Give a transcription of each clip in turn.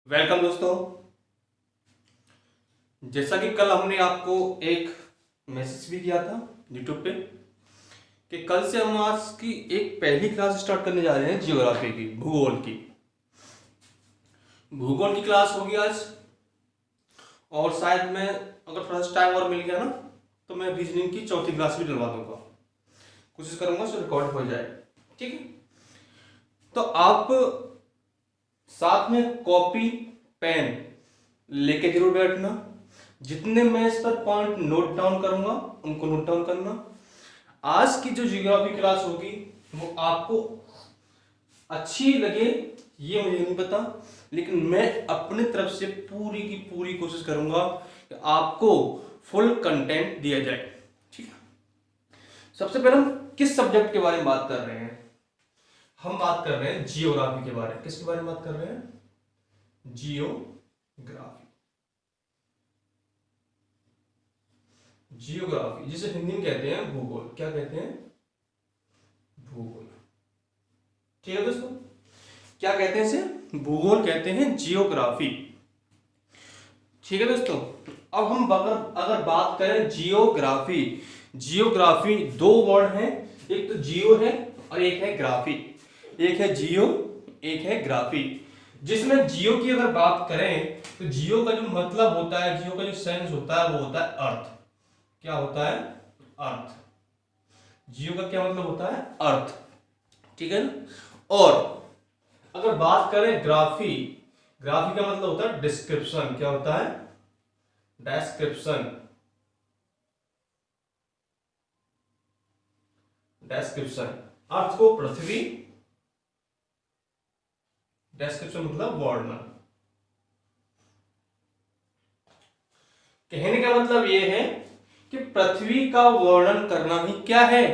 Welcome दोस्तों। जैसा कि कल हमने आपको एक मैसेज भी किया था यूट्यूब पे कि कल से हम आज की एक पहली क्लास स्टार्ट करने जा रहे हैं जियोग्राफी की, भूगोल की क्लास होगी आज। और शायद मैं अगर थोड़ा सा टाइम और मिल गया ना तो मैं रीजनिंग की चौथी क्लास भी डलवा दूंगा, कोशिश करूंगा सो रिकॉर्ड हो जाए। ठीक है, तो आप साथ में कॉपी पेन लेके जरूर बैठना। जितने मैं इस पर पॉइंट नोट डाउन करूंगा उनको नोट डाउन करना। आज की जो जियोग्राफी क्लास होगी वो आपको अच्छी लगे ये मुझे नहीं पता, लेकिन मैं अपनी तरफ से पूरी की पूरी कोशिश करूंगा कि आपको फुल कंटेंट दिया जाए। ठीक है, सबसे पहले हम किस सब्जेक्ट के बारे में बात कर रहे हैं? हम बात कर रहे हैं जियोग्राफी के बारे में। किसके बारे में बात कर रहे हैं? जियोग्राफी। जियोग्राफी जिसे हिंदी में कहते हैं भूगोल। क्या कहते हैं? भूगोल। ठीक है दोस्तों, क्या कहते हैं इसे? भूगोल कहते हैं, जियोग्राफी। ठीक है दोस्तों, अब हम अगर बात करें जियोग्राफी, जियोग्राफी दो वर्ड हैं, एक तो जियो है और एक है ग्राफी। एक है जियो, एक है ग्राफी। जिसमें जियो की अगर बात करें तो जियो का जो मतलब होता है, जियो का जो सेंस होता है वो होता है अर्थ। क्या होता है? अर्थ। जियो का क्या मतलब होता है? अर्थ। ठीक है ना। और अगर बात करें ग्राफी, ग्राफी का मतलब होता है डिस्क्रिप्शन। क्या होता है? डिस्क्रिप्शन। डिस्क्रिप्शन अर्थ को पृथ्वी, डिस्क्रिप्शन मतलब वर्णन। कहने का मतलब यह है कि पृथ्वी का वर्णन करना ही क्या है?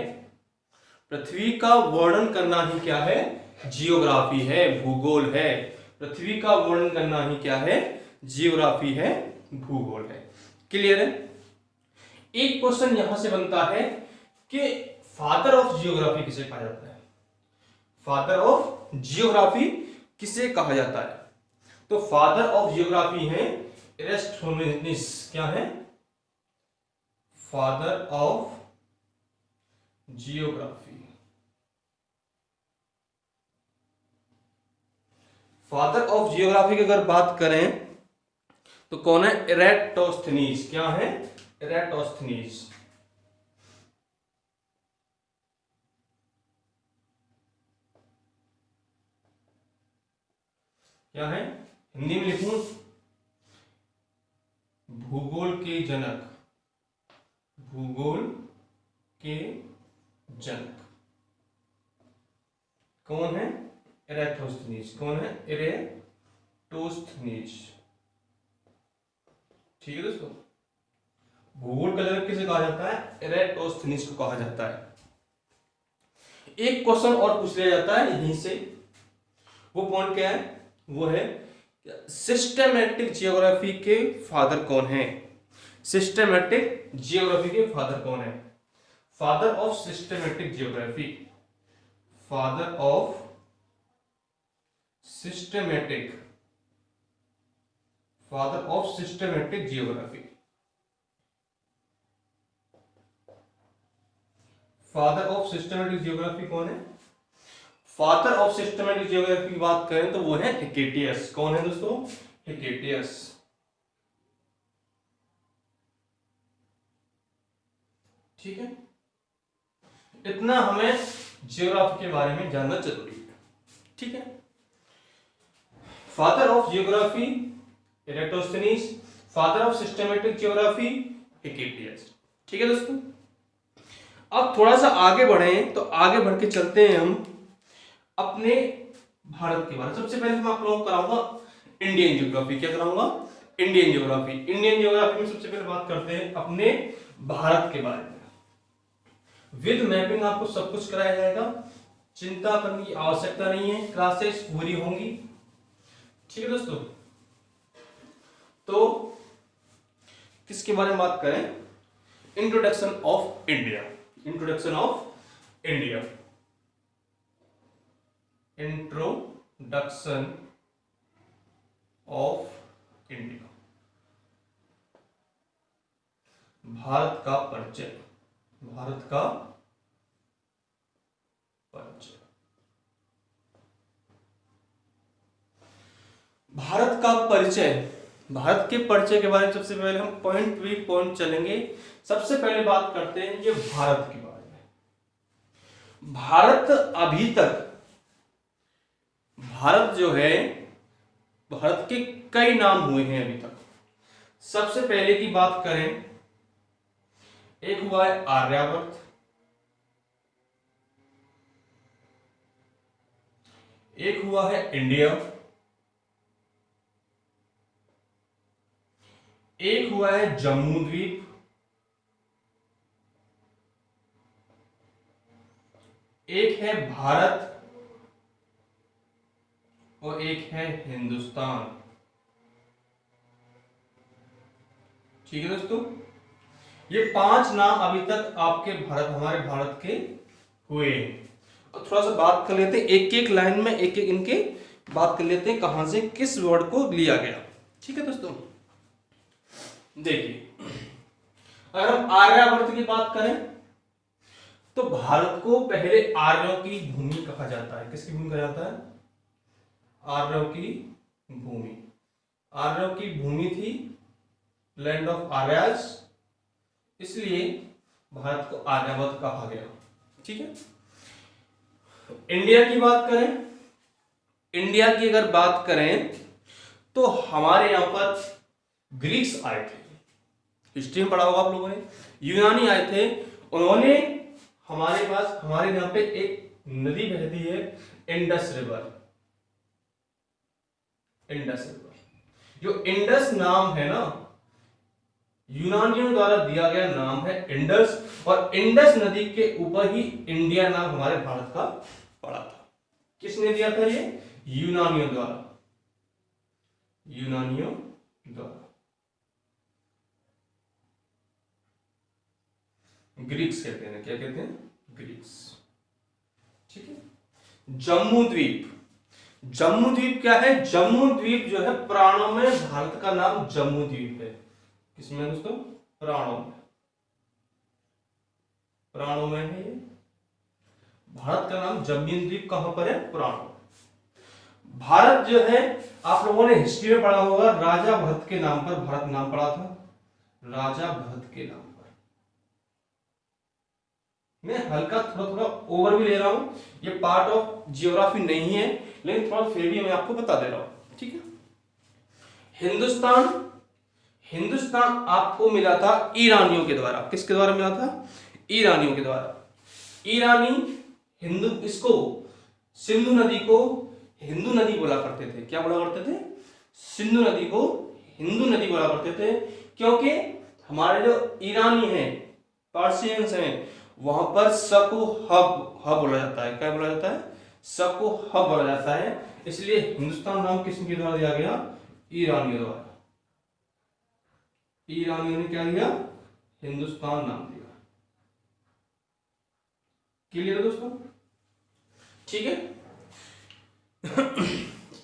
पृथ्वी का वर्णन करना ही क्या है? जियोग्राफी है, भूगोल है। पृथ्वी का वर्णन करना ही क्या है? जियोग्राफी है, भूगोल है। क्लियर है? एक क्वेश्चन यहां से बनता है कि फादर ऑफ जियोग्राफी किसे कहा जाता है? फादर ऑफ जियोग्राफी किसे कहा जाता है? तो फादर ऑफ जियोग्राफी है एरिस्टोथेनिस। क्या है? Father of geography. Father of geography की अगर बात करें तो कौन है? एराटोस्थेनीज। क्या है? एराटोस्थेनीज। क्या है? हिंदी में लिखूं, भूगोल के जनक। भूगोल के जनक कौन है? एराटोस्थेनीज। कौन है? एराटोस्थेनीज। ठीक है दोस्तों, भूगोल का जनक किसे कहा जाता है? एराटोस्थेनीज को कहा जाता है। एक क्वेश्चन और पूछ लिया जाता है यहीं से, वो पॉइंट क्या है? वो है सिस्टेमेटिक जियोग्राफी के फादर कौन है? सिस्टेमेटिक जियोग्राफी के फादर कौन है? Father of systematic geography. Father of systematic, father of systematic geography. Father of systematic geography कौन है? फादर ऑफ सिस्टेमेटिक जियोग्राफी की बात करें तो वो है हिकेटियस। कौन है दोस्तों? हिकेटियस। ठीक है, इतना हमें जियोग्राफी के बारे में जानना जरूरी है। ठीक है, father of geography Eratosthenes, father of systematic geography Hecataeus. ठीक है दोस्तों, अब थोड़ा सा आगे बढ़े तो आगे बढ़ के चलते हैं हम अपने भारत के बारे में। सबसे पहले मैं आप लोगों को कराऊंगा इंडियन जियोग्राफी। क्या कराऊंगा? Indian geography. इंडियन जियोग्राफी में सबसे पहले बात करते हैं अपने भारत के बारे में। विद मैपिंग आपको सब कुछ कराया जाएगा, चिंता करने की आवश्यकता नहीं है, क्लासेस पूरी होंगी। ठीक है दोस्तों, तो किसके बारे में बात करें? Introduction of India. Introduction of India. Introduction of India, Bharat का परिचय, भारत का परिचय। भारत का परिचय, भारत के परिचय के बारे में सबसे पहले हम पॉइंट बाय पॉइंट चलेंगे। सबसे पहले बात करते हैं ये भारत के बारे में। भारत अभी तक, भारत जो है, भारत के कई नाम हुए हैं अभी तक। सबसे पहले की बात करें, एक हुआ है आर्यावर्त, एक हुआ है इंडिया, एक हुआ है जम्मू द्वीप, एक है भारत और एक है हिंदुस्तान। ठीक है दोस्तों, ये 5 नाम अभी तक आपके भारत, हमारे भारत के हुए हैं। और थोड़ा सा बात कर लेते हैं, एक एक लाइन में एक एक इनके बात कर लेते हैं कहां से किस वर्ड को लिया गया। ठीक है दोस्तों, देखिए अगर हम आर्यावर्त की बात करें तो भारत को पहले आर्यों की भूमि कहा जाता है। किसकी भूमि कहा जाता है? आर्यों की भूमि। आर्यों की भूमि थी, लैंड ऑफ आर्यास, इसलिए भारत को आर्यावर्त कहा गया। ठीक है, इंडिया की बात करें, इंडिया की अगर बात करें तो हमारे यहां पर ग्रीक्स आए थे, हिस्ट्री में पढ़ा होगा आप लोगों ने, यूनानी आए थे। उन्होंने हमारे पास, हमारे यहां पे एक नदी बहती है इंडस रिवर। इंडस रिवर, जो इंडस नाम है ना, यूनानियों द्वारा दिया गया नाम है इंडस, और इंडस नदी के ऊपर ही इंडिया नाम हमारे भारत का पड़ा था। किसने दिया था ये? यूनानियों द्वारा, यूनानियों द्वारा। ग्रीक्स कहते हैं, क्या कहते हैं? ग्रीक्स। ठीक है, जम्मू द्वीप, जम्मू द्वीप क्या है? जम्मू द्वीप जो है प्राणों में भारत का नाम जम्मू द्वीप है। किसमें दोस्तों? प्राणों में, प्राणों में है ये। भारत का नाम जम्मू द्वीप कहां पर है? प्राणों। भारत जो है, आप लोगों ने हिस्ट्री में पढ़ा होगा, राजा भरत के नाम पर भारत नाम पड़ा था, राजा भरत के नाम पर। मैं हल्का थोड़ा थोड़ा ओवर भी ले रहा हूं, ये पार्ट ऑफ जियोग्राफी नहीं है, लेकिन थोड़ा फिर भी मैं आपको बता दे रहा हूं। ठीक है, हिंदुस्तान, हिंदुस्तान आपको मिला था ईरानियों के द्वारा। किसके द्वारा मिला था? ईरानियों के द्वारा। ईरानी हिंदू, इसको सिंधु नदी को हिंदू नदी बोला करते थे। क्या बोला करते थे? सिंधु नदी को हिंदू नदी बोला करते थे, क्योंकि हमारे जो ईरानी हैं, पर्शियंस हैं, वहां पर स को ह बोला जाता है। क्या बोला जाता है? स को ह बोला जाता है, इसलिए हिंदुस्तान नाम किसके द्वारा दिया गया? ईरानियों द्वारा। ईरानियों ने क्या दिया? हिंदुस्तान नाम दिया। क्लियर है दोस्तों? ठीक है,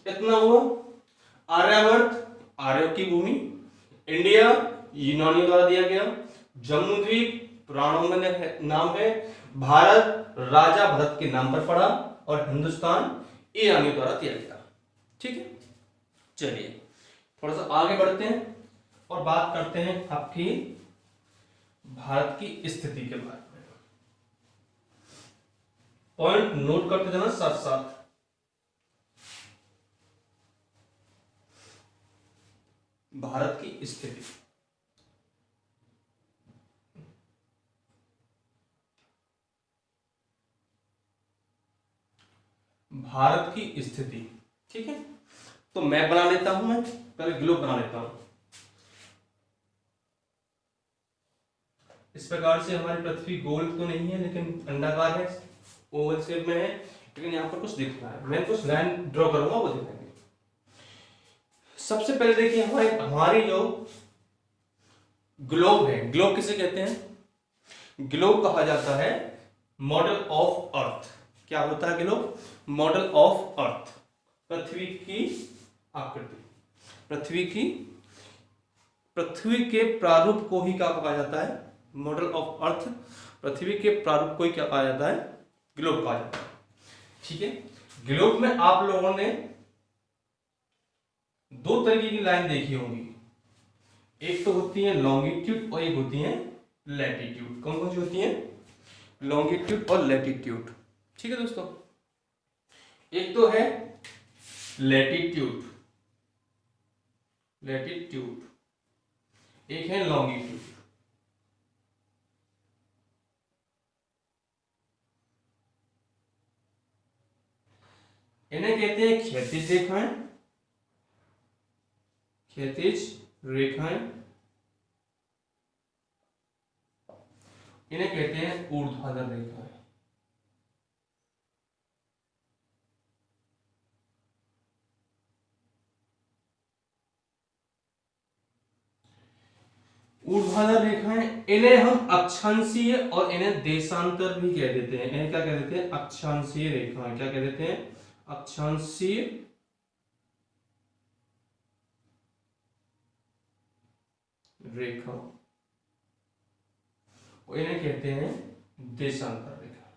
इतना हुआ। आर्यावर्त, आर्यों की भूमि। इंडिया, यूनानियों द्वारा दिया गया। जम्मू द्वीप, प्राणों में नाम है। भारत, राजा भरत के नाम पर पड़ा। और हिंदुस्तान, ईरानियों द्वारा दिया गया। ठीक है, चलिए थोड़ा सा आगे बढ़ते हैं और बात करते हैं आपकी भारत की स्थिति के बारे में। पॉइंट नोट करते जाना साथ साथ। भारत की स्थिति, भारत की स्थिति। ठीक है, तो मैप बना लेता हूं, मैं पहले ग्लोब बना लेता हूं। इस प्रकार से हमारी पृथ्वी गोल तो नहीं है, लेकिन अंडाकार है, ओवल शेप में है, लेकिन यहां पर कुछ दिख रहा है। मैं कुछ लाइन ड्रॉ करूंगा, वो दिखाएंगे। सबसे पहले देखिए हमारी जो ग्लोब है, ग्लोब किसे कहते हैं? ग्लोब कहा जाता है मॉडल ऑफ अर्थ। क्या होता है ग्लोब? मॉडल ऑफ अर्थ, पृथ्वी की आकृति। पृथ्वी के प्रारूप को ही क्या कहा जाता है, मॉडल ऑफ अर्थ, पृथ्वी के प्रारूप को ही क्या कहा जाता है, ग्लोब कहा जाता है। ठीक है, ग्लोब में आप लोगों ने दो तरीके की लाइन देखी होंगी, एक तो होती है लॉन्गिट्यूड और एक होती है लैटिट्यूड। कौन कौन सी होती है, लॉन्गिट्यूड और लैटिट्यूड। ठीक है दोस्तों, एक तो है लैटिट्यूड, एक है लॉन्गिट्यूड। इन्हें कहते हैं क्षैतिज रेखाएं, इन्हें कहते हैं ऊर्ध्वाधर रेखाएं। ऊर्ध्वाधर रेखाएं, इन्हें हम अक्षांशीय और इन्हें देशांतर भी कह देते हैं। इन्हें क्या कह देते हैं, अक्षांशीय रेखाएं। क्या कह देते हैं, अक्षांशीय रेखा, और इन्हें कहते हैं देशांतर रेखा।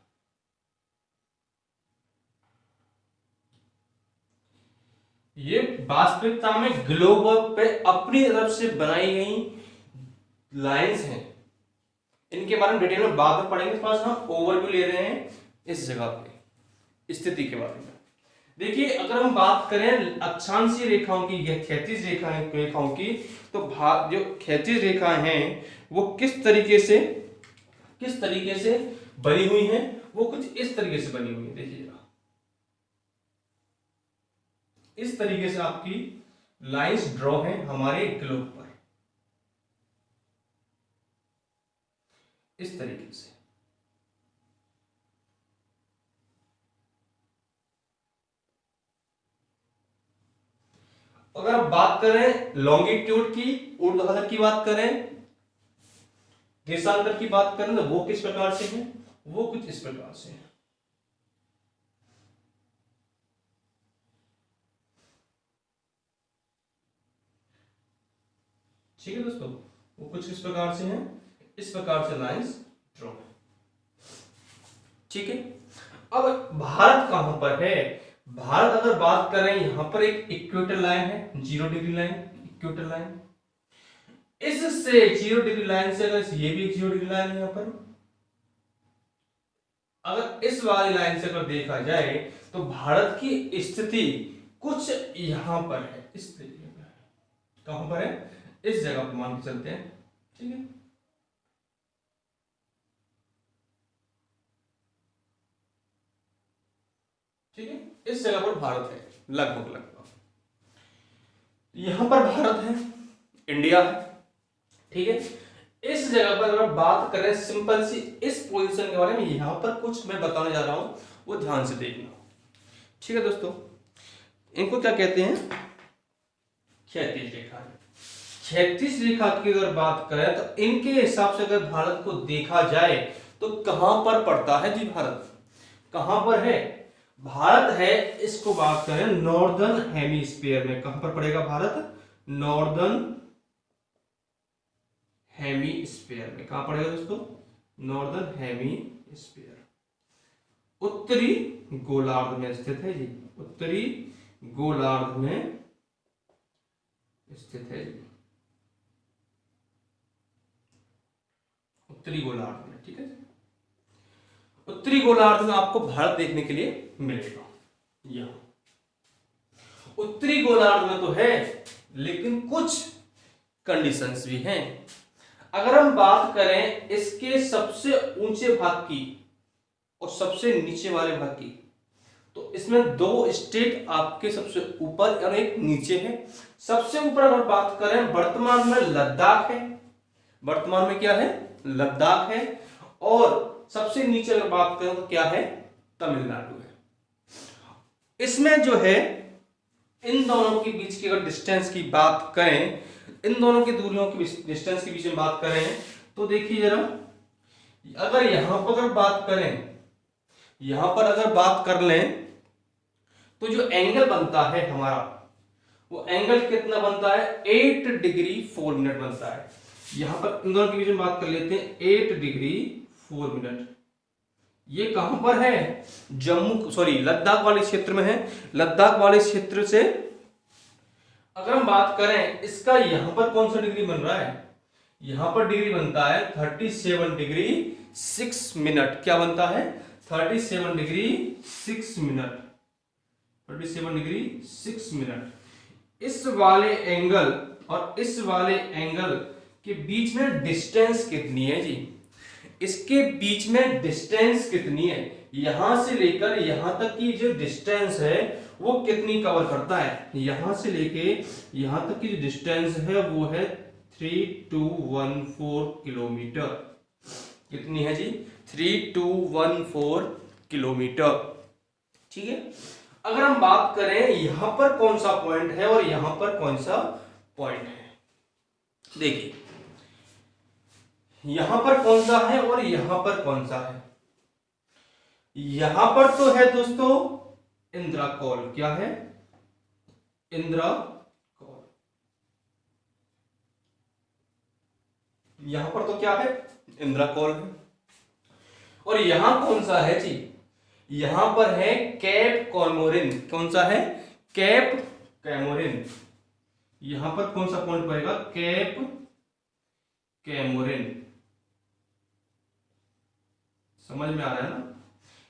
ये वास्तविकता में ग्लोब पे अपनी तरफ से बनाई गई लाइंस हैं। इनके बारे में डिटेल में बाद में पढ़ेंगे, थोड़ा सा हम ओवरव्यू ले रहे हैं इस जगह पे स्थिति के बारे में। देखिए, अगर हम बात करें अक्षांशीय रेखाओं की या क्षैतिज रेखाओं की, तो जो क्षैतिज रेखाएं हैं वो किस तरीके से बनी हुई हैं, वो कुछ इस तरीके से बनी हुई है। देखिएगा, इस तरीके से आपकी लाइंस ड्रॉ हैं हमारे ग्लोब पर, इस तरीके से। अगर हम बात करें लॉन्गिट्यूड की, ऊर्ध्वाधर की बात करें, देशांतर की बात करें, तो वो किस प्रकार से है, वो कुछ इस प्रकार से है। ठीक है दोस्तों, वो कुछ इस प्रकार से है, इस प्रकार से लाइंस ड्रॉ है। ठीक है, अब भारत कहां पर है, भारत अगर बात करें, यहां पर एक इक्वेटर लाइन है, 0 डिग्री लाइन, इक्वेटर लाइन। इससे 0 डिग्री लाइन से अगर ये भी 0 डिग्री लाइन है, यहां पर अगर इस वाली लाइन से अगर देखा जाए तो भारत की स्थिति कुछ यहां पर है, इस तरीके पर है। कहां पर है, इस जगह पर मान के चलते हैं। ठीक है, ठीक है, इस जगह पर भारत है, लगभग यहां पर भारत है, इंडिया है। ठीक है, इस जगह पर अगर बात करें सिंपल सी इस पोजीशन के बारे में, यहां पर कुछ मैं बताने जा रहा हूं, वो ध्यान से देखना। ठीक है दोस्तों, इनको क्या कहते हैं, क्षैतिज रेखा। क्षैतिज रेखा की अगर बात करें तो इनके हिसाब से अगर भारत को देखा जाए तो कहां पर पड़ता है जी, भारत कहां पर है, भारत है, इसको बात करें नॉर्दर्न हेमीस्फीयर में। कहां पर पड़ेगा भारत, नॉर्दर्न हेमीस्फीयर में। कहां पड़ेगा दोस्तों, नॉर्दर्न हेमीस्फीयर, उत्तरी गोलार्ध में स्थित है जी, उत्तरी गोलार्ध में स्थित है जी, उत्तरी गोलार्ध में। ठीक है, उत्तरी गोलार्ध में आपको भारत देखने के लिए मिलेगा। यहां उत्तरी गोलार्ध में तो है, लेकिन कुछ कंडीशंस भी हैं। अगर हम बात करें इसके सबसे ऊंचे भाग की और सबसे नीचे वाले भाग की, तो इसमें दो स्टेट आपके सबसे ऊपर और एक नीचे है। सबसे ऊपर अगर बात करें, वर्तमान में लद्दाख है, वर्तमान में क्या है, लद्दाख है। और सबसे नीचे अगर बात करें तो क्या है, तमिलनाडु है। इसमें जो है इन दोनों के बीच की अगर डिस्टेंस की बात करें, इन दोनों की दूरियों की डिस्टेंस के बीच में बात करें, तो देखिए जरा, अगर यहां पर अगर बात करें, यहां पर अगर बात कर लें, तो जो एंगल बनता है हमारा, वो एंगल कितना बनता है 8 डिग्री 4 मिनट बनता है। यहां पर इन दोनों के बीच में बात कर लेते हैं 8 डिग्री 4 मिनट। ये कहां पर है, लद्दाख वाले क्षेत्र में है। लद्दाख वाले क्षेत्र से अगर हम बात करें इसका यहां पर कौन सा डिग्री बन रहा है, यहां पर डिग्री बनता है 37 डिग्री 6 मिनट। क्या बनता है 37 डिग्री 6 मिनट, 37 डिग्री 6 मिनट। इस वाले एंगल और इस वाले एंगल के बीच में डिस्टेंस कितनी है जी, इसके बीच में डिस्टेंस कितनी है, यहां से लेकर यहां तक की जो डिस्टेंस है वो कितनी कवर करता है, यहां से लेके यहां तक की जो डिस्टेंस है वो है 3214 किलोमीटर। कितनी है जी 3214 किलोमीटर। ठीक है, अगर हम बात करें यहां पर कौन सा पॉइंट है और यहां पर कौन सा पॉइंट है, देखिए यहां पर कौन सा है और यहां पर कौन सा है। यहां पर तो है दोस्तों इंद्राकोल। क्या है इंद्राकोल। यहां पर तो क्या है इंद्राकोल है। और यहां कौन सा है जी, यहां पर है केप कॉमोरिन। कौन सा है केप कैमोरिन। यहां पर कौन सा पॉइंट पड़ेगा केप कैमोरिन। समझ में आ रहा है ना,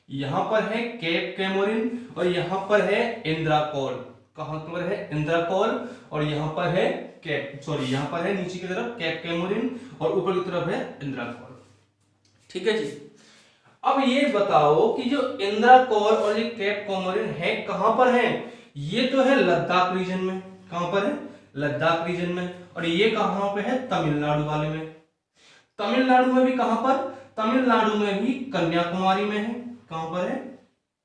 यहां पर है केप कैमोरिन और यहां पर है इंद्राकोल। कहां पर है इंद्राकोल और यहां पर है यहां पर है नीचे की तरफ केप कैमोरिन और ऊपर की तरफ है इंद्राकोल। ठीक है जी, अब ये बताओ कि जो इंद्राकोल और ये केप कैमोरिन है कहां पर है, ये तो है लद्दाख रीजन में। कहां पर है लद्दाख रीजन में। और ये कहां पे है तमिलनाडु वाले में। तमिलनाडु में भी कहां पर, तमिलनाडु में भी कन्याकुमारी में है। कहां पर है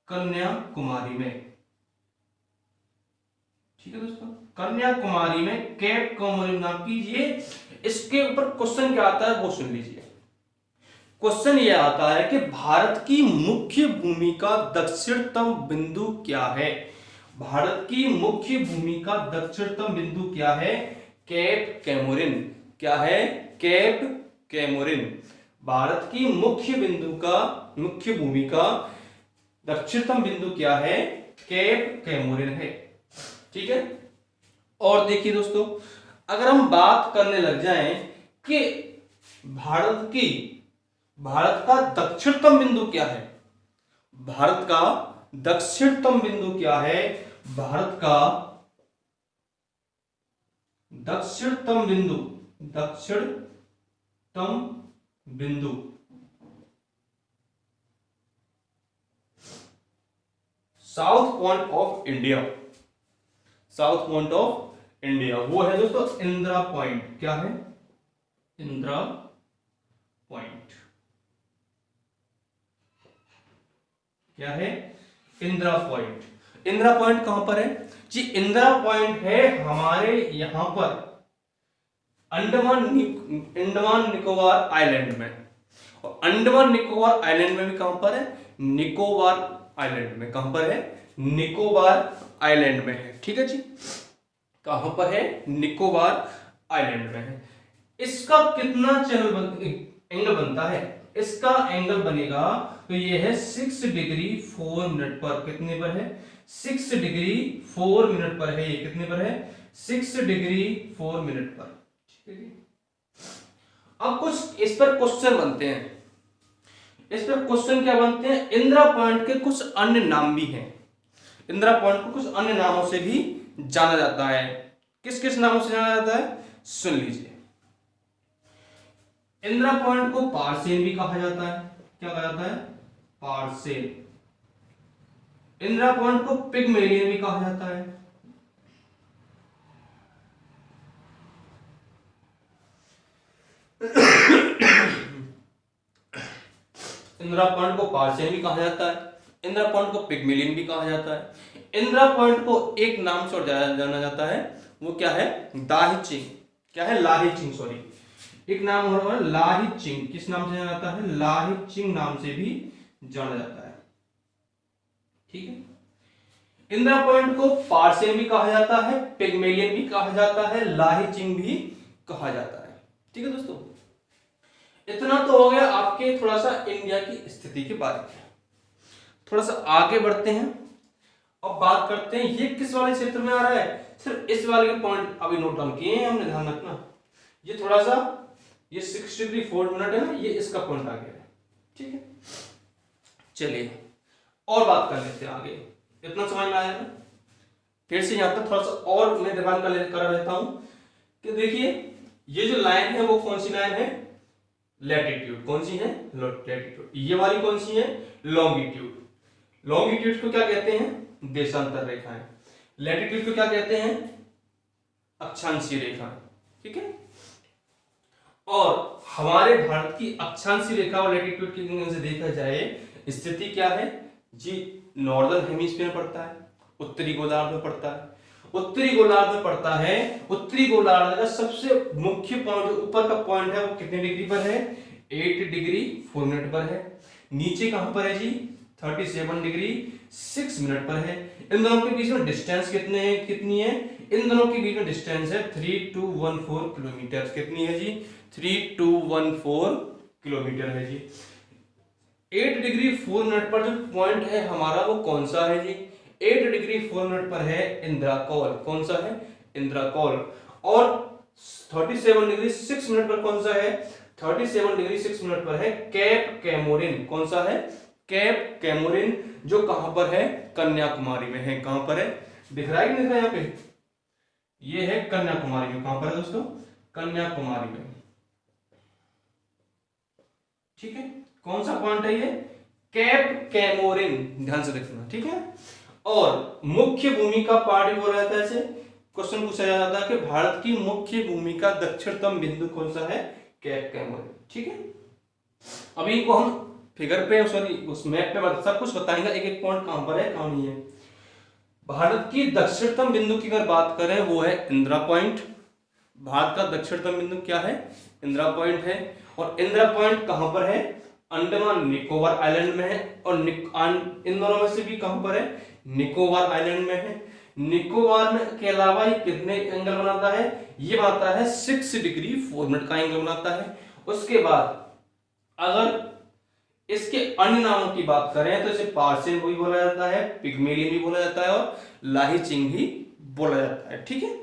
कन्याकुमारी में। ठीक है दोस्तों, कन्याकुमारी में केप कॉमोरिन नाम की। ये इसके ऊपर क्वेश्चन क्या आता है वो सुन लीजिए। क्वेश्चन ये आता है कि भारत की मुख्य भूमि का दक्षिणतम बिंदु क्या है। भारत की मुख्य भूमि का दक्षिणतम बिंदु क्या है केप कैमोरिन। क्या है केप कैमोरिन। भारत की मुख्य भूमि का दक्षिणतम बिंदु क्या है केप कैमोरिन है। ठीक है, और देखिए दोस्तों अगर हम बात करने लग जाएं कि भारत का दक्षिणतम बिंदु क्या है, भारत का दक्षिणतम बिंदु क्या है, भारत का दक्षिणतम बिंदु south point of India. South point of India वो है दोस्तों इंदिरा पॉइंट। क्या है इंदिरा पॉइंट। क्या है इंदिरा पॉइंट। इंदिरा पॉइंट कहां पर है जी, इंदिरा पॉइंट है हमारे यहां पर अंडमान निकोबार आइलैंड में। और अंडमान निकोबार आइलैंड में भी कहां पर है निकोबार आइलैंड में। कहां पर है निकोबार आइलैंड में है। ठीक है जी, कहां पर है निकोबार आइलैंड में है। इसका कितना एंगल बनता है, इसका एंगल बनेगा तो ये है 6 डिग्री 4 मिनट पर। कितने पर है 6 डिग्री 4 मिनट पर है। ये कितने पर है 6 डिग्री 4 मिनट पर। ठीक है जी, अब कुछ इस पर क्वेश्चन बनते हैं। इस पर क्वेश्चन क्या बनते हैं, इंदिरा पॉइंट के कुछ अन्य नाम भी हैं। इंदिरा पॉइंट को कुछ अन्य नामों से भी जाना जाता है। किस किस नामों से जाना जाता है सुन लीजिए। इंदिरा पॉइंट को पार्सेन भी कहा जाता है। क्या कहा जाता है पार्सेन। इंदिरा पॉइंट को पिगमेलियन भी कहा जाता है। इंदिरा पॉइंट को पार्सेन भी कहा जाता है। इंदिरा पॉइंट को पिगमेलियन भी कहा जाता है। इंदिरा पॉइंट को एक नाम से और जाना जाता है, वो क्या है दाहिचिंग। क्या है लाहिचिंग, सॉरी एक नाम और लाहिचिंग। किस नाम से जाना जाता है लाहिचिंग नाम से भी जाना जाता है। ठीक है, इंदिरा पॉइंट को पार्सियन भी कहा जाता है, पिग्मेलियन भी कहा जाता है, लाहीचिंग भी कहा जाता है। ठीक है दोस्तों, इतना तो हो गया आपके थोड़ा सा इंडिया की स्थिति के बारे में। थोड़ा सा आगे बढ़ते हैं और बात करते हैं ये किस वाले क्षेत्र में आ रहा है। सिर्फ इस वाले के पॉइंट अभी नोट डाउन किए हैं हमने, ध्यान रखना। ये थोड़ा सा ये 6 डिग्री 4 मिनट है ना, ये इसका पॉइंट आ गया है। ठीक है, चलिए और बात कर लेते हैं आगे। इतना समझ में आया ना? फिर से यहाँ पर थोड़ा सा और मैं दिमाग करा लेता हूं कि देखिए ये जो लाइन है वो कौन सी लाइन है, लैटिट्यूड। कौन सी है, लैटिट्यूड। ये वाली कौन सी है, लॉन्गिट्यूड। लॉन्गिट्यूड को क्या कहते हैं, देशांतर रेखाएं। लैटिट्यूड को क्या कहते हैं, अक्षांशीय रेखाएं। ठीक है, और हमारे भारत की अक्षांशीय रेखा और लैटिट्यूड की से देखा जाए स्थिति क्या है जी, नॉर्दर्न हेमिस्फीयर में पड़ता है, उत्तरी गोलार्ध में पड़ता है। उत्तरी गोलार्ध में पड़ता है। उत्तरी गोलार्ध का सबसे मुख्य पॉइंट जो ऊपर का पॉइंट है वो कितने डिग्री पर है, 8 डिग्री 4 मिनट पर है। नीचे कहां पर है जी, 37 डिग्री 6 मिनट पर है। इन दोनों के बीच में डिस्टेंस कितनी है, इन दोनों के बीच में डिस्टेंस है 3214 किलोमीटर। कितनी है जी, 3214 किलोमीटर है जी। 8 डिग्री 4 मिनट पर जो पॉइंट है हमारा वो कौन सा है जी, 8 डिग्री 4 मिनट पर है इंद्राकोल। कौन सा है, इंद्राकोल। और 37 डिग्री 6 मिनट पर कौन सा है, 37 डिग्री 6 मिनट पर है कैप कैमोरिन। कौन सा है, कैप कैमोरिन, जो कहां पर है, कन्याकुमारी में है। कहां पर है, दिख रहा है कि नहीं दिख रहा है यहाँ पे, ये है कन्याकुमारी में। कहां पर है दोस्तों, कन्याकुमारी में। ठीक है, कौन सा पॉइंट है ये, कैप कैमोरिन, ध्यान से देखना। ठीक है, और मुख्य भूमि का पार्ट भी बोला जाता है। ऐसे क्वेश्चन पूछा जाता है कि भारत की मुख्य भूमि का दक्षिणतम बिंदु कौन सा है, कैप कैमोरिन। ठीक है, अभी इनको हम फिगर पे सॉरी उस मैप पे सब कुछ बताएंगे, एक एक पॉइंट कहां पर है कहां नहीं है। भारत की दक्षिणतम बिंदु की अगर बात करें वो है इंदिरा पॉइंट। भारत का दक्षिणतम बिंदु क्या है, इंदिरा पॉइंट है। और इंदिरा पॉइंट कहां पर है, अंडमान निकोबार आइलैंड में है। और इन दोनों में से भी कहां पर है, निकोबार आइलैंड में है। निकोबार में के अलावा ये कितने एंगल बनाता है, ये बनाता है 6 डिग्री 4 मिनट का एंगल बनाता है। उसके बाद अगर इसके अन्य नामों की बात करें तो इसे पार्सियन भी बोला जाता है, पिग्मेलियन भी बोला जाता है और लाहीचिंग भी बोला जाता है। ठीक है,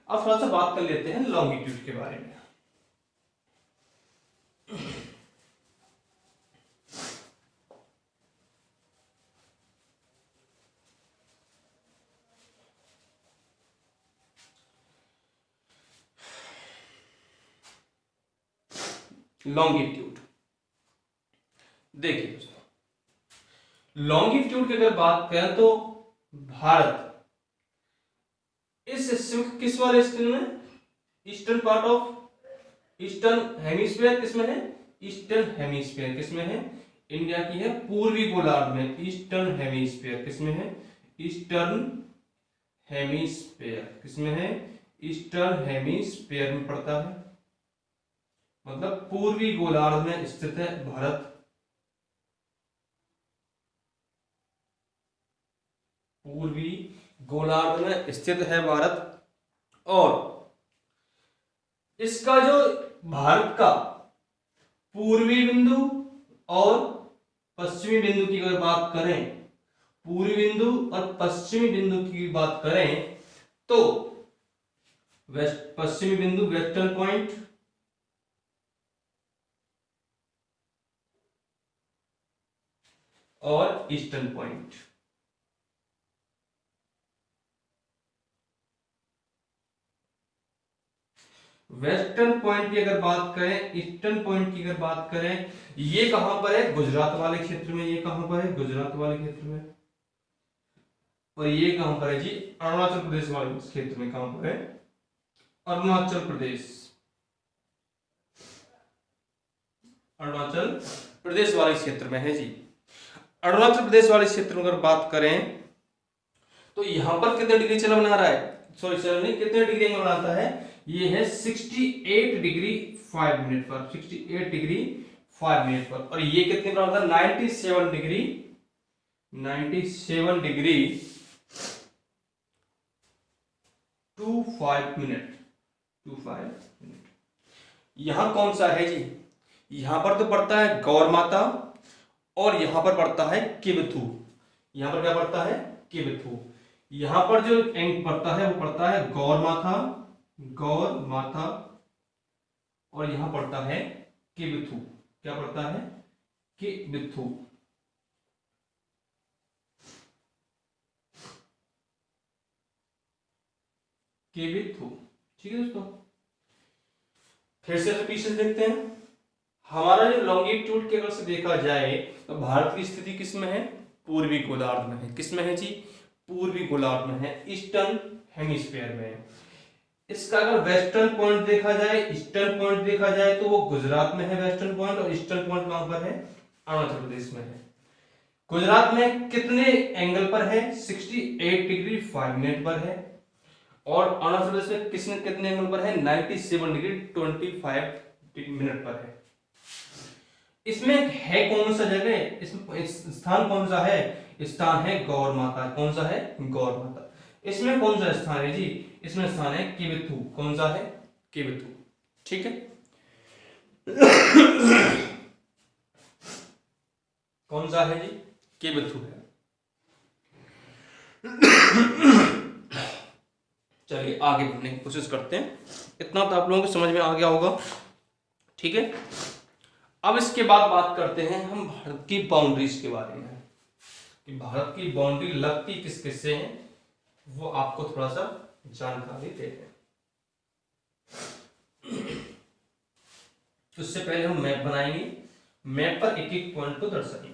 अब थोड़ा सा बात कर लेते हैं लॉन्गिट्यूड के बारे में। लॉन्गिट्यूड देखिए दोस्तों, लॉन्गिट्यूड की अगर बात करें तो भारत इस किस वाले स्टेट में, eastern part of eastern hemisphere किसमें है, ईस्टर्न हेमिस्फीयर किसमें है, इंडिया की है पूर्वी गोलार्ध में। ईस्टर्न हेमिस्फीयर किसमें है, ईस्टर्न हेमिस्फीयर किसमें है, ईस्टर्न हेमिस्फीयर में पड़ता है, मतलब पूर्वी गोलार्ध में स्थित है भारत। पूर्वी गोलार्ध में स्थित है भारत। और इसका जो भारत का पूर्वी बिंदु और पश्चिमी बिंदु की अगर बात करें, पूर्वी बिंदु और पश्चिमी बिंदु की बात करें तो पश्चिमी बिंदु वेस्टर्न पॉइंट और ईस्टर्न पॉइंट। वेस्टर्न पॉइंट की अगर बात करें, ईस्टर्न पॉइंट की अगर बात करें, ये कहां पर है, गुजरात वाले क्षेत्र में। ये कहां पर है, गुजरात वाले क्षेत्र में। और ये कहां पर है जी, अरुणाचल प्रदेश वाले क्षेत्र में। कहां पर है, अरुणाचल प्रदेश, अरुणाचल प्रदेश वाले क्षेत्र में है जी। अरुणाचल प्रदेश वाले क्षेत्र में अगर बात करें तो यहां पर कितने डिग्री चला बना रहा है, सॉरी चल नहीं, कितने डिग्री एंगल बनाता है, ये है 68 डिग्री 5 मिनट पर, 68 डिग्री 5 मिनट पर। और ये कितने पर होता है, 97 डिग्री 25 मिनट, 25 मिनट। यहां कौन सा है जी? यहां पर तो पड़ता है गौर माता और यहां पर पड़ता है किबथू। यहां पर क्या पड़ता है? किबथू। यहां पर जो एंक पड़ता है वो पड़ता है गौर माता, गौर माता, और यहां पड़ता है किबथू। क्या पड़ता है? किबथू। किबथू। ठीक है दोस्तों, फिर से पीछे देखते हैं। हमारा जो लॉन्गिट्यूड के अगर से देखा जाए तो भारत की स्थिति किस में है? पूर्वी गोलार्ध में है। किस में है जी? पूर्वी गोलार्ध में है, ईस्टर्न हेमिस्फीयर में है। इसका अगर वेस्टर्न पॉइंट देखा जाए, ईस्टर्न पॉइंट देखा जाए तो वो गुजरात में है वेस्टर्न पॉइंट, और ईस्टर्न पॉइंट कहां पर है? अरुणाचल प्रदेश में है। गुजरात में कितने एंगल पर है? 68 डिग्री 5 मिनट पर है। और अरुणाचल प्रदेश में कितने एंगल पर है? 97 डिग्री 25 मिनट पर है। इसमें है कौन सा जगह? इसमें स्थान कौन सा है? स्थान है गौर माता। कौन सा है? गौर माता। इसमें कौन सा स्थान है जी? इसमें स्थान है किबथू। कौन सा है? किबथू। ठीक है। कौन सा है जी? किबथू है। चलिए आगे बढ़ने की कोशिश करते हैं। इतना तो आप लोगों को समझ में आ गया होगा। ठीक है, अब इसके बाद बात करते हैं हम भारत की बाउंड्रीज के बारे में, कि भारत की बाउंड्री लगती किस किस से है, वो आपको थोड़ा सा जानकारी दे दें। उससे पहले हम मैप बनाएंगे, मैप पर एक एक पॉइंट को दर्शाएंगे।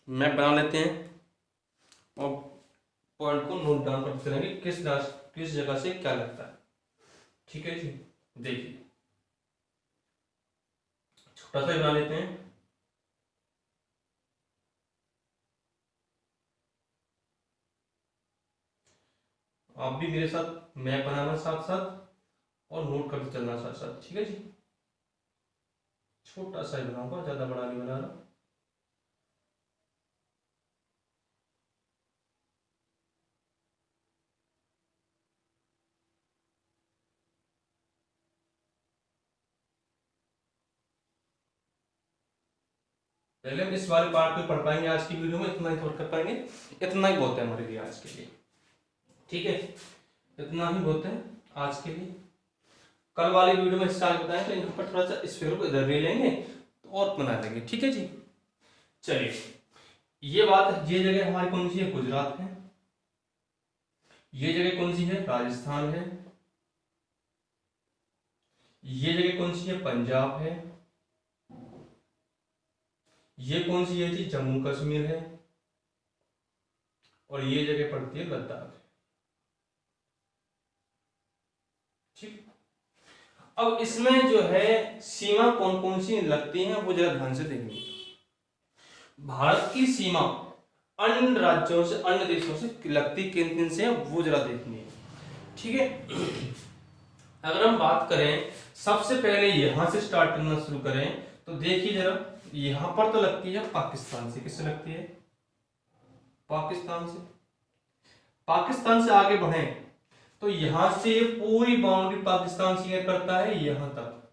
मैप बना लेते हैं और पॉइंट को नोट डाउन करते रहेंगे किस जगह से क्या लगता है। ठीक है जी, देखिए छोटा सा बना लेते हैं। आप भी मेरे साथ मैप बनाना साथ साथ और नोट करते चलना साथ साथ। ठीक है जी, छोटा सा बनाऊंगा, ज्यादा बड़ा नहीं बना रहा। पहले हम इस वाले पार्ट पे पढ़ पाएंगे आज की वीडियो में, इतना ही कवर कर पाएंगे। इतना ही बहुत है हमारे लिए आज के लिए। ठीक है, इतना ही बहुत है आज के लिए। कल वाली वीडियो में इसका आगे बताएं तो यहाँ पर थोड़ा सा इस फिगर को इधर ले लेंगे और बना देंगे। ठीक है जी, चलिए ये बात, ये जगह हमारी कौन सी है? गुजरात है। ये जगह कौन सी है? राजस्थान है। ये जगह कौन सी है? पंजाब है। ये कौन सी है जी? जम्मू कश्मीर है। और ये जगह पड़ती है लद्दाख। ठीक, अब इसमें जो है सीमा कौन कौन सी लगती हैं वो जरा ध्यान से देखेंगे। भारत की सीमा अन्य राज्यों से, अन्य देशों से लगती किन किन से है वो जरा देखनी है। ठीक है, अगर हम बात करें सबसे पहले यहां से स्टार्ट करना शुरू करें तो देखिए जरा, यहां पर तो लगती है पाकिस्तान से। किससे लगती है? पाकिस्तान से। पाकिस्तान से आगे बढ़े तो यहां से पूरी बाउंड्री पाकिस्तान शेयर करता है यहां तक।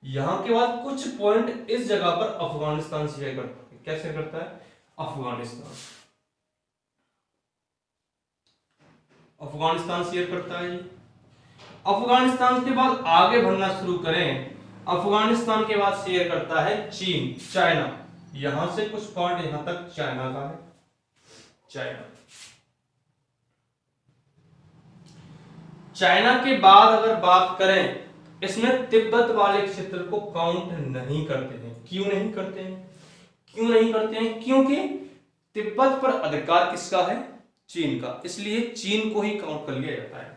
यहां के बाद कुछ पॉइंट इस जगह पर अफगानिस्तान शेयर करता है। क्या शेयर करता है? अफगानिस्तान। अफगानिस्तान शेयर करता है। अफगानिस्तान के बाद आगे बढ़ना शुरू करें, अफगानिस्तान के बाद शेयर करता है चीन, चाइना। यहां से कुछ पॉइंट यहां तक चाइना का है, चाइना। चाइना के बाद अगर बात करें, इसमें तिब्बत वाले क्षेत्र को काउंट नहीं करते हैं। क्यों नहीं करते हैं? क्यों नहीं करते हैं? क्योंकि तिब्बत पर अधिकार किसका है? चीन का, इसलिए चीन को ही काउंट कर लिया जाता है।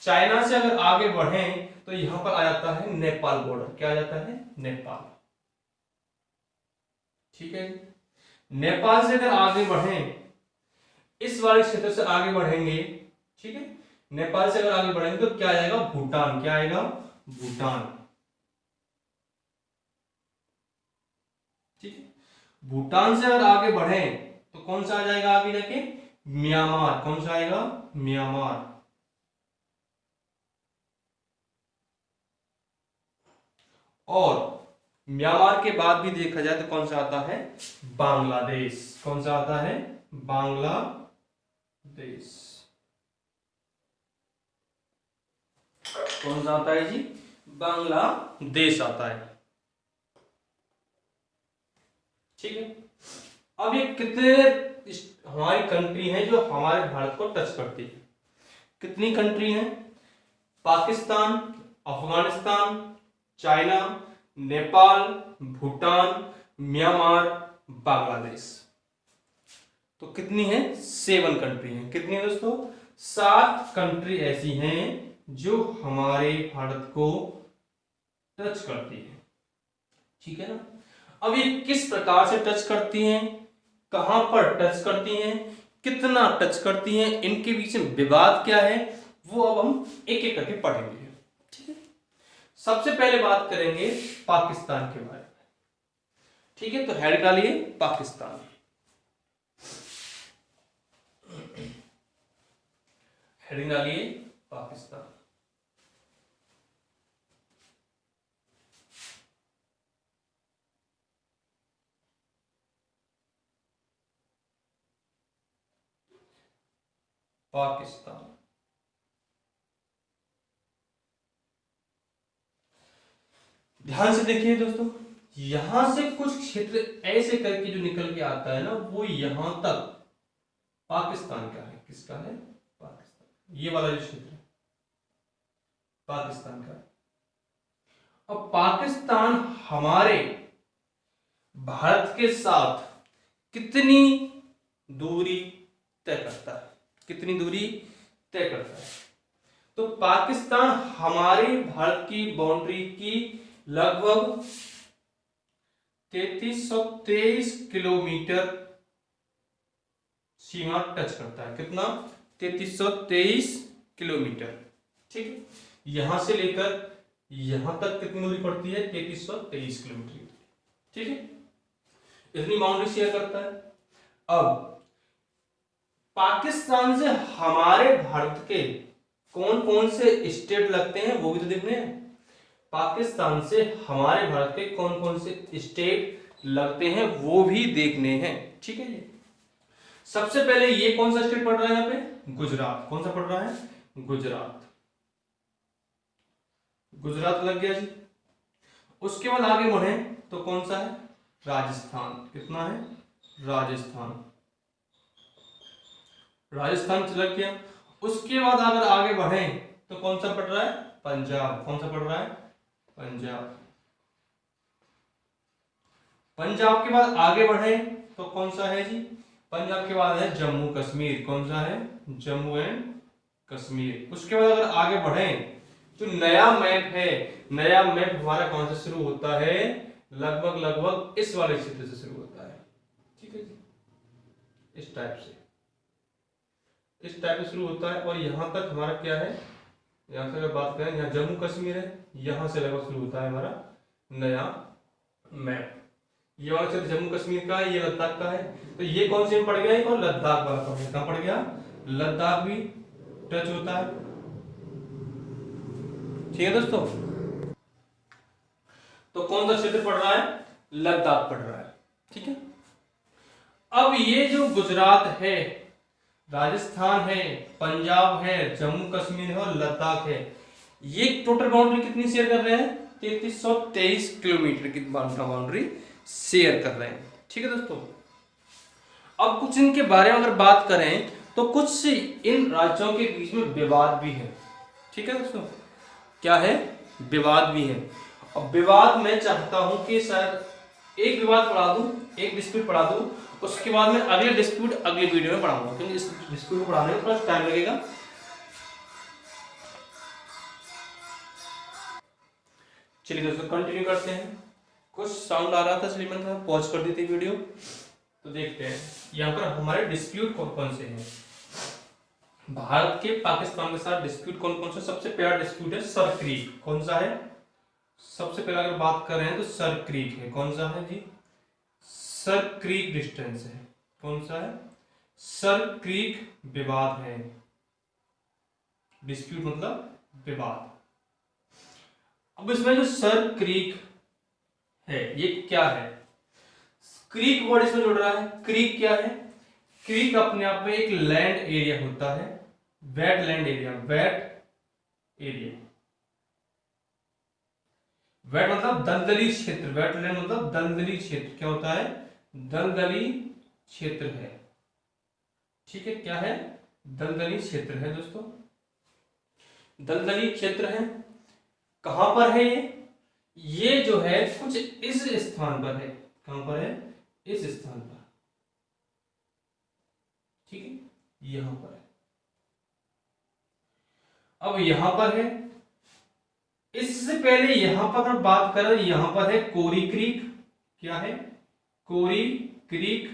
चाइना से अगर आगे बढ़ें तो यहां पर आ जाता है नेपाल बॉर्डर। क्या आ जाता है? नेपाल। ठीक है, नेपाल से अगर आगे बढ़ें, इस वाले क्षेत्र से आगे बढ़ेंगे, ठीक है, नेपाल से अगर आगे बढ़ेंगे तो क्या आएगा? भूटान। क्या आएगा? भूटान। ठीक है। भूटान से अगर आगे बढ़े तो कौन सा आ जाएगा आगे जाके? म्यांमार। कौन सा आएगा? म्यांमार। और म्यांमार के बाद भी देखा जाए तो कौन सा आता है? बांग्लादेश। कौन सा आता है? बांग्लादेश। कौन सा आता है जी? बांग्लादेश आता है। ठीक है। अब ये कितने हमारी कंट्री हैं जो हमारे भारत को टच करती है? कितनी कंट्री हैं? Pakistan, Afghanistan, China, Nepal, Bhutan, Myanmar, Bangladesh. तो कितनी है? 7 कंट्री हैं। कितनी है दोस्तों? 7 कंट्री ऐसी हैं जो हमारे भारत को टच करती है। ठीक है ना। अब ये किस प्रकार से टच करती हैं, कहां पर टच करती हैं, कितना टच करती हैं, इनके बीच में विवाद क्या है, वो अब हम एक एक करके पढ़ेंगे। ठीक है। सबसे पहले बात करेंगे पाकिस्तान के बारे में। ठीक है। तो हेड डालिए पाकिस्तान। हेडिंग डालिए पाकिस्तान। पाकिस्तान। ध्यान से देखिए दोस्तों, यहां से कुछ क्षेत्र ऐसे करके जो निकल के आता है ना, वो यहां तक पाकिस्तान का है। किसका है? पाकिस्तान। ये वाला जो क्षेत्र है पाकिस्तान का है। अब पाकिस्तान हमारे भारत के साथ कितनी दूरी तय करता है? कितनी दूरी तय करता है? तो पाकिस्तान हमारे भारत की बाउंड्री की लगभग 3323 किलोमीटर सीमा टच करता है। कितना? 3323 किलोमीटर। ठीक है। यहां से लेकर यहां तक कितनी दूरी पड़ती है? 3323 किलोमीटर। ठीक है। इतनी बाउंड्री शेयर करता है। अब पाकिस्तान से हमारे भारत के कौन कौन से स्टेट लगते हैं वो भी तो देखने हैं। पाकिस्तान से हमारे भारत के कौन कौन से स्टेट लगते हैं वो भी देखने हैं। ठीक है जी। सबसे पहले ये कौन सा स्टेट पड़ रहा है यहाँ पे? गुजरात। कौन सा पड़ रहा है? गुजरात। गुजरात लग गया जी। उसके बाद आगे बढ़े तो कौन सा है? राजस्थान। कितना है? राजस्थान। राजस्थान लग गया। उसके बाद अगर आगे बढ़े तो कौन सा पड़ रहा है? पंजाब। कौन सा पड़ रहा है? पंजाब। पंजाब के बाद आगे बढ़े तो कौन सा है जी? पंजाब के बाद है जम्मू कश्मीर। कौन सा है? जम्मू एंड कश्मीर। उसके बाद अगर आगे बढ़े जो नया मैप है, नया मैप हमारा कौन से शुरू होता है? लगभग लगभग इस वाले क्षेत्र से शुरू होता है। ठीक है जी। इस टाइप से शुरू होता है। और यहां तक हमारा क्या है? यहां से अगर बात करें, यहाँ जम्मू कश्मीर है, यहां से लगभग शुरू होता है हमारा नया मैप। ये वाला क्षेत्र जम्मू कश्मीर का है, ये लद्दाख का है। तो ये कौन से में पड़ गया? एक और लद्दाख वाला पड़ गया। कहां पड़ गया? लद्दाख भी टच होता है। ठीक है दोस्तों। तो कौन सा क्षेत्र पड़ रहा है? लद्दाख पड़ रहा है। ठीक है। अब ये जो गुजरात है, राजस्थान है, पंजाब है, जम्मू कश्मीर है और लद्दाख है, ये टोटल बाउंड्री कितनी शेयर कर रहे हैं? 3323 किलोमीटर की बाउंड्री शेयर कर रहे हैं। ठीक है दोस्तों। अब कुछ इनके बारे में अगर बात करें तो कुछ इन राज्यों के बीच में विवाद भी है। ठीक है दोस्तों। क्या है? विवाद भी है। अब विवाद मैं चाहता हूं कि शायद एक विवाद पढ़ा दूं, एक डिस्प्यूट पढ़ा दूं, उसके बाद में अगले डिस्प्यूट अगले वीडियो में पढ़ाऊंगा, क्योंकि इस डिस्प्यूट को पढ़ाने में थोड़ा टाइम लगेगा। चलिए दोस्तों कंटिन्यू करते हैं। कुछ साउंड आ रहा था इसलिए मैंने थोड़ा पॉज कर दी थी वीडियो। तो देखते हैं यहाँ पर हमारे डिस्प्यूट कौन कौन से हैं। भारत के पाकिस्तान के साथ डिस्प्यूट कौन कौन से? सबसे पहला डिस्प्यूट है सर क्रीक। कौन सा है? सबसे पहला अगर बात कर रहे हैं तो सर क्रीक है। कौन सा है जी? सर क्रीक डिस्टेंस है। कौन सा है? सर क्रीक विवाद है। डिस्प्यूट मतलब विवाद। अब इसमें जो सर क्रीक है ये क्या है? क्रीक वर्ड इसमें जुड़ रहा है। क्रीक क्या है? क्रीक अपने आप में एक लैंड एरिया होता है, wet land area. Wet area, wet मतलब दलदली क्षेत्र। वेटलैंड मतलब दलदली क्षेत्र। क्या होता है? दलदली क्षेत्र है। ठीक है, क्या है? दलदली क्षेत्र है दोस्तों, दलदली क्षेत्र है। कहां पर है ये? ये जो है कुछ इस स्थान पर है। कहां पर है? इस स्थान पर। ठीक है, यहां पर है। अब यहां पर है, इससे पहले यहां पर हम बात करें, यहां पर है कोरी क्रीक। क्या है? कोरी क्रीक,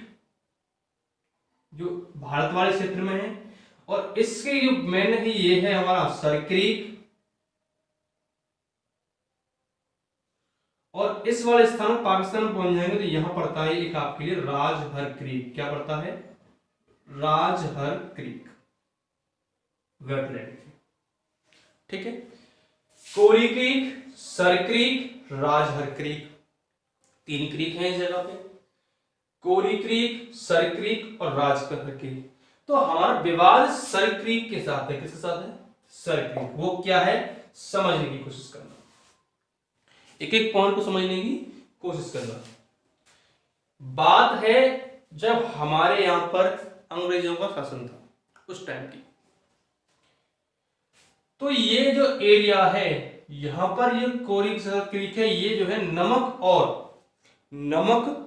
जो भारत वाले क्षेत्र में है। और इसके जो मेन है ये है हमारा सर क्रीक। और इस वाले स्थान पाकिस्तान में पहुंच जाएंगे तो यहां पड़ता है एक आपके लिए राजहर क्रीक। क्या पड़ता है? Rajhar creek, wetland. ठीक है, कोरी creek, sir creek, Rajhar creek, तीन क्रीक हैं इस जगह पे। कोरी क्रीक, सर क्रीक और राजहर क्रीक। तो हमारा विवाद सर क्रीक के साथ है। किसके साथ है? Sir creek. वो क्या है समझने की कोशिश करना, एक एक पॉइंट को समझने की कोशिश करना। बात है जब हमारे यहां पर अंग्रेजों का शासन था उस टाइम की, तो ये जो एरिया है यहां पर ये कोरी क्रीक है, ये जो है नमक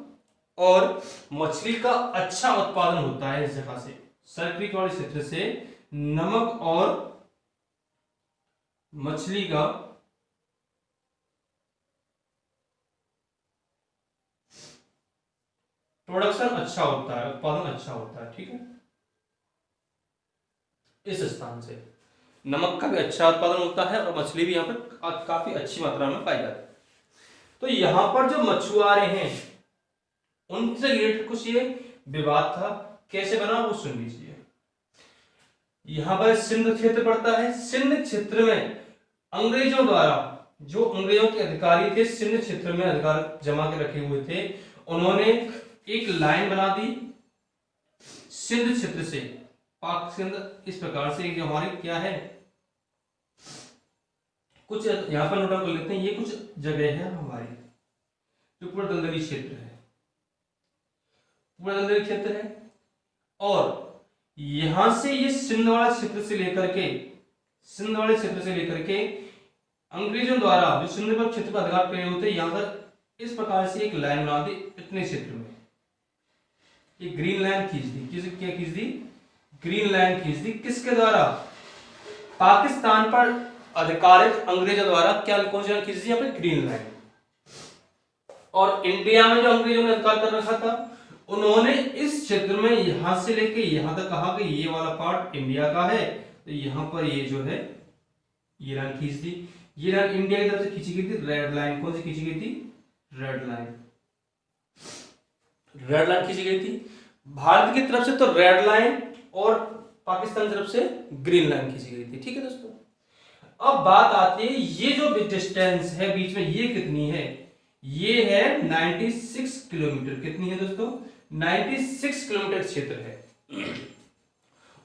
और मछली का अच्छा उत्पादन होता है इस जगह से। सर क्रीक वाले क्षेत्र से नमक और मछली का प्रोडक्शन अच्छा होता है, उत्पादन अच्छा होता है। ठीक है, इस स्थान से नमक का भी अच्छा उत्पादन होता है और मछली भी यहाँ पर काफी अच्छी मात्रा में पाई जाती है। तो यहाँ पर जो मछुआरे हैं उनसे रिलेटेड कुछ ये विवाद था। कैसे बना वो सुन लीजिए। यहाँ पर सिंध क्षेत्र पड़ता है। सिंध क्षेत्र में अंग्रेजों द्वारा, जो अंग्रेजों के अधिकारी थे सिंध क्षेत्र में अधिकार जमा के रखे हुए थे, उन्होंने एक लाइन बना दी सिंध क्षेत्र से पाक सिंध। इस प्रकार से जो हमारी क्या है, कुछ यहां पर नोट कर लेते हैं, ये कुछ जगह है हमारी जो पूरा दलदली क्षेत्र है, पूरा दलदली क्षेत्र है। और यहां से ये सिंध वाले क्षेत्र से लेकर के अंग्रेजों द्वारा जो सिंध पर क्षेत्र पर अधिकार करे होते, यहां पर इस प्रकार से एक लाइन बना दी इतने क्षेत्र में। ये ग्रीन लाइन खींच दी। क्या खींच दी? ग्रीन लाइन खींच दी। किसके द्वारा? पाकिस्तान पर अधिकारित अंग्रेजों द्वारा। क्या कौन सी लाइन खींच दी? यहाँ पे ग्रीन लाइन। और इंडिया में जो अंग्रेजों ने अधिकार कर रखा था, उन्होंने इस क्षेत्र में यहां से लेके यहां तक कहा कि ये वाला पार्ट इंडिया का है, तो यहां पर ये जो है ये लाइन खींच दी। ये लाइन इंडिया की तरफ से खींची गई थी, रेड लाइन। कौन सी खींची गई थी? Red line. रेड लाइन खींची गई थी भारत की तरफ से, तो रेड लाइन, और पाकिस्तान की तरफ से ग्रीन लाइन खींची गई थी। ठीक है दोस्तों, अब बात आती है ये जो डिस्टेंस है बीच में, ये कितनी है? ये है 96 किलोमीटर। कितनी है दोस्तों? 96 किलोमीटर क्षेत्र है।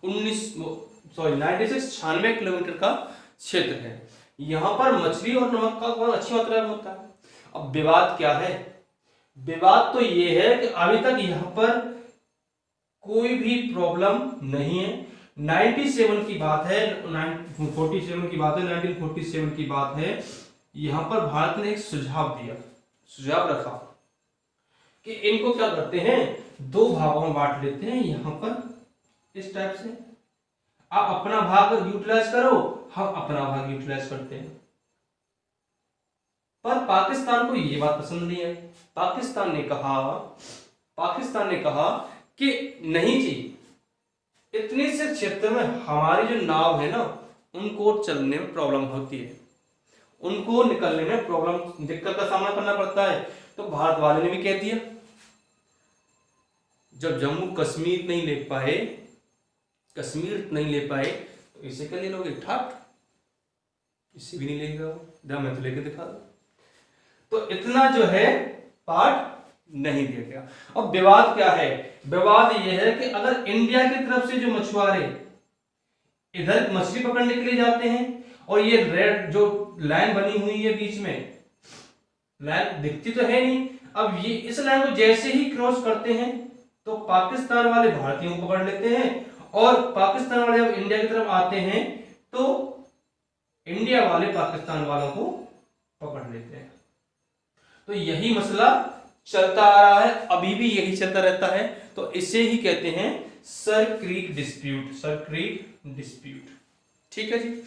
96 किलोमीटर का क्षेत्र है। यहां पर मछली और नमक का बहुत अच्छी मात्रा में होता है। अब विवाद क्या है? विवाद तो ये है कि अभी तक यहां पर कोई भी प्रॉब्लम नहीं है। 97 की बात है, 47 की बात है, 1947 की बात है। यहां पर भारत ने एक सुझाव दिया, सुझाव रखा कि इनको क्या करते हैं, दो भागों में बांट लेते हैं। यहां पर इस टाइप से आप अपना भाग यूटिलाइज करो, हम अपना भाग यूटिलाइज करते हैं। पर पाकिस्तान को यह बात पसंद नहीं आई। पाकिस्तान ने कहा कि नहीं जी, इतने से क्षेत्र में हमारी जो नाव है ना, उनको चलने में प्रॉब्लम होती है, उनको निकलने में प्रॉब्लम, दिक्कत का सामना करना पड़ता है। तो भारत वाले ने भी कह दिया जब जम्मू कश्मीर नहीं ले पाए, कश्मीर नहीं ले पाए, तो इसे क्या ले लोगे, ठाट, इसे भी नहीं लेगा वो, मैं तो लेके दिखा दूं। तो इतना जो है पार्ट नहीं दिया गया। अब विवाद क्या है, विवाद यह है कि अगर इंडिया की तरफ से जो मछुआरे इधर मछली पकड़ने के लिए जाते हैं और ये रेड जो लाइन बनी हुई है बीच में, लाइन दिखती तो है नहीं, अब ये इस लाइन को जैसे ही क्रॉस करते हैं तो पाकिस्तान वाले भारतीयों को पकड़ लेते हैं, और पाकिस्तान वाले जब इंडिया की तरफ आते हैं तो इंडिया वाले पाकिस्तान वालों को पकड़ लेते हैं। तो यही मसला चलता आ रहा है, अभी भी यही चलता रहता है। तो इसे ही कहते हैं sir creek dispute, sir creek dispute. ठीक है जी,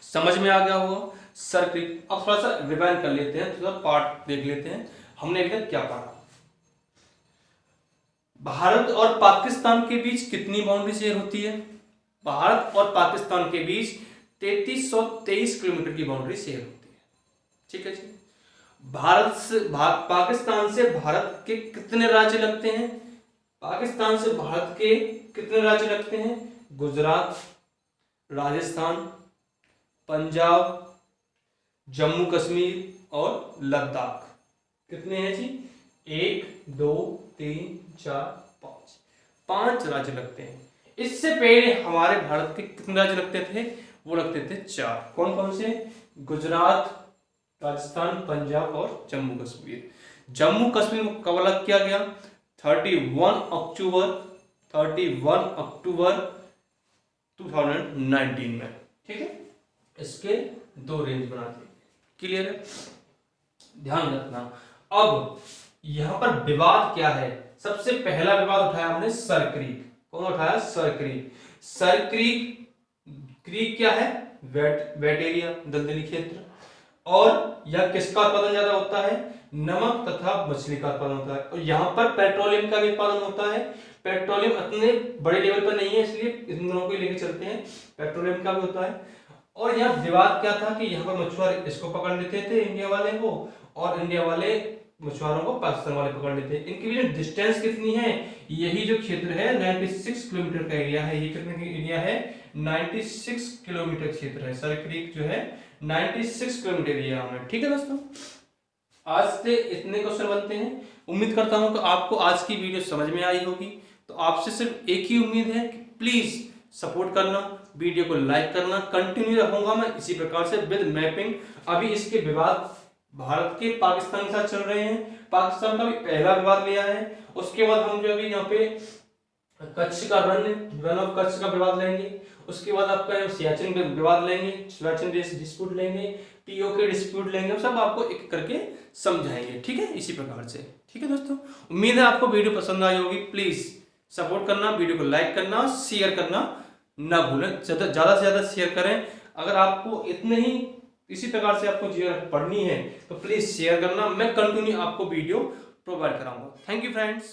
समझ में आ गया होगा सर क्रीक। अब थोड़ा सा रिवाइंड कर लेते हैं, थोड़ा पार्ट देख लेते हैं हमने अभी तक क्या पढ़ा। भारत और पाकिस्तान के बीच कितनी बाउंड्री शेयर होती है, भारत और पाकिस्तान के बीच 3323 किलोमीटर की बाउंड्री शेयर होती है। ठीक है जी, पाकिस्तान से भारत के कितने राज्य लगते हैं, पाकिस्तान से भारत के कितने राज्य लगते हैं, गुजरात, राजस्थान, पंजाब, जम्मू कश्मीर और लद्दाख। कितने हैं जी, 1 2 3 4 5 राज्य लगते हैं। इससे पहले हमारे भारत के कितने राज्य लगते थे, वो लगते थे 4। कौन कौन से, गुजरात, राजस्थान, पंजाब और जम्मू कश्मीर। जम्मू कश्मीर को कब अलग किया गया, 31 अक्टूबर 2019 में। ठीक है, इसके 2 रेंज बना दिए। क्लियर है, ध्यान रखना। अब यहां पर विवाद क्या है, सबसे पहला विवाद उठाया हमने सर क्रीक। कौन उठाया, sir creek. Sir creek, creek क्या है, वेट एरिया, दलदली क्षेत्र, और यह किसका उत्पादन ज्यादा होता है, नमक तथा मछली का उत्पादन होता है। और यहाँ पर पेट्रोलियम का भी उत्पादन होता है। पेट्रोलियम इतने बड़े लेवल पर नहीं है, इसलिए इन दोनों को लेकर चलते हैं, पेट्रोलियम का भी होता है। और यहाँ विवाद क्या था कि यहाँ पर मछुआरे इसको पकड़ लेते थे इंडिया वाले को, और इंडिया वाले मछुआरों को पाकिस्तान वाले पकड़ लेते हैं। इनकी बीच डिस्टेंस कितनी है, यही जो क्षेत्र है 96 किलोमीटर का एरिया है। ये कितने का एरिया है, 96 किलोमीटर क्षेत्र है। सर क्रीक जो है 96 किलोमीटर एरिया में। ठीक है दोस्तों, आज से इतने क्वेश्चन बनते हैं। उम्मीद करता हूं कि आपको आज की वीडियो समझ में आई होगी। तो आपसे सिर्फ एक ही उम्मीद है कि प्लीज सपोर्ट करना, वीडियो को लाइक करना। कंटिन्यू रखूंगा मैं इसी प्रकार से विद मैपिंग। अभी इसके विवाद भारत के पाकिस्तान के साथ चल रहे हैं, पाकिस्तान का भी पहला विवाद लिया है। उसके बाद हम जो अभी यहाँ पे कच्छ का रन ऑफ कच्छ का विवाद लेंगे, उसके बाद आपका सियाचिन विवाद लेंगे, सियाचिन डिस्प्यूट लेंगे, पीओके डिस्प्यूट लेंगे, सब आपको एक करके समझाएंगे। ठीक है, इसी प्रकार से। ठीक है दोस्तों, उम्मीद है आपको वीडियो पसंद आई होगी। प्लीज सपोर्ट करना, वीडियो को लाइक करना, शेयर करना ना भूलें, ज्यादा से ज्यादा शेयर करें। अगर आपको इतने ही इसी प्रकार से आपको जीवन पढ़नी है तो प्लीज शेयर करना, मैं कंटिन्यू आपको वीडियो प्रोवाइड कराऊंगा। Thank you friends.